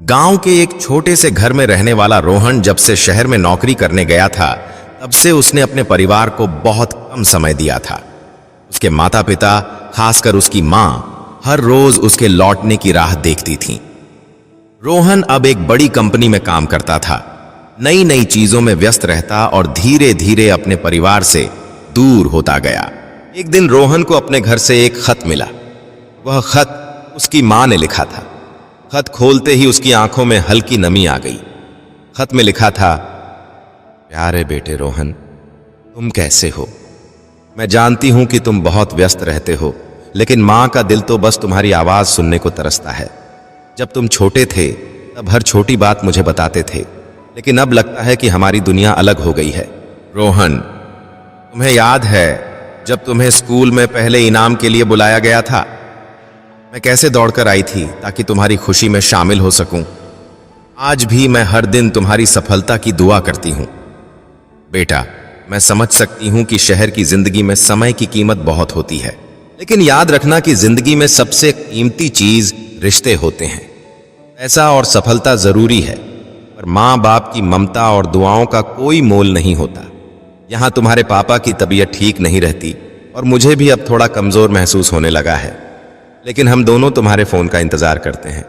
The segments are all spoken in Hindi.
गांव के एक छोटे से घर में रहने वाला रोहन जब से शहर में नौकरी करने गया था, तब से उसने अपने परिवार को बहुत कम समय दिया था। उसके माता पिता, खासकर उसकी मां, हर रोज उसके लौटने की राह देखती थीं। रोहन अब एक बड़ी कंपनी में काम करता था, नई नई चीजों में व्यस्त रहता और धीरे धीरे अपने परिवार से दूर होता गया। एक दिन रोहन को अपने घर से एक खत मिला। वह खत उसकी मां ने लिखा था। खत खोलते ही उसकी आंखों में हल्की नमी आ गई। खत में लिखा था, प्यारे बेटे रोहन, तुम कैसे हो? मैं जानती हूं कि तुम बहुत व्यस्त रहते हो, लेकिन मां का दिल तो बस तुम्हारी आवाज सुनने को तरसता है। जब तुम छोटे थे तब हर छोटी बात मुझे बताते थे, लेकिन अब लगता है कि हमारी दुनिया अलग हो गई है। रोहन, तुम्हें याद है जब तुम्हें स्कूल में पहले इनाम के लिए बुलाया गया था? मैं कैसे दौड़कर आई थी ताकि तुम्हारी खुशी में शामिल हो सकूं। आज भी मैं हर दिन तुम्हारी सफलता की दुआ करती हूं। बेटा, मैं समझ सकती हूं कि शहर की जिंदगी में समय की कीमत बहुत होती है, लेकिन याद रखना कि जिंदगी में सबसे कीमती चीज रिश्ते होते हैं। पैसा और सफलता जरूरी है, पर मां बाप की ममता और दुआओं का कोई मोल नहीं होता। यहां तुम्हारे पापा की तबीयत ठीक नहीं रहती और मुझे भी अब थोड़ा कमजोर महसूस होने लगा है, लेकिन हम दोनों तुम्हारे फोन का इंतजार करते हैं।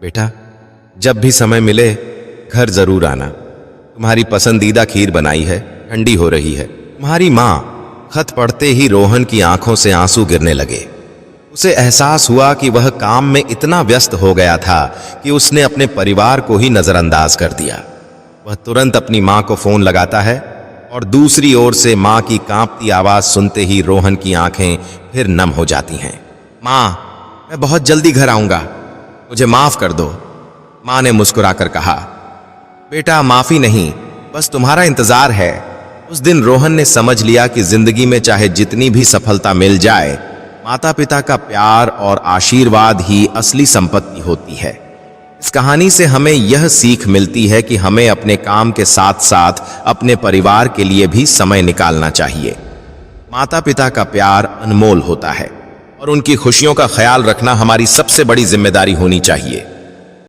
बेटा, जब भी समय मिले घर जरूर आना। तुम्हारी पसंदीदा खीर बनाई है, ठंडी हो रही है। तुम्हारी मां। खत पढ़ते ही रोहन की आंखों से आंसू गिरने लगे। उसे एहसास हुआ कि वह काम में इतना व्यस्त हो गया था कि उसने अपने परिवार को ही नजरअंदाज कर दिया। वह तुरंत अपनी मां को फोन लगाता है और दूसरी ओर से मां की कांपती आवाज सुनते ही रोहन की आंखें फिर नम हो जाती हैं। मां, मैं बहुत जल्दी घर आऊंगा, मुझे माफ कर दो, मां ने मुस्कुराकर कहा। बेटा, माफी नहीं, बस तुम्हारा इंतजार है। उस दिन रोहन ने समझ लिया कि जिंदगी में चाहे जितनी भी सफलता मिल जाए, माता पिता का प्यार और आशीर्वाद ही असली संपत्ति होती है। इस कहानी से हमें यह सीख मिलती है कि हमें अपने काम के साथ साथ अपने परिवार के लिए भी समय निकालना चाहिए। माता पिता का प्यार अनमोल होता है और उनकी खुशियों का ख्याल रखना हमारी सबसे बड़ी जिम्मेदारी होनी चाहिए।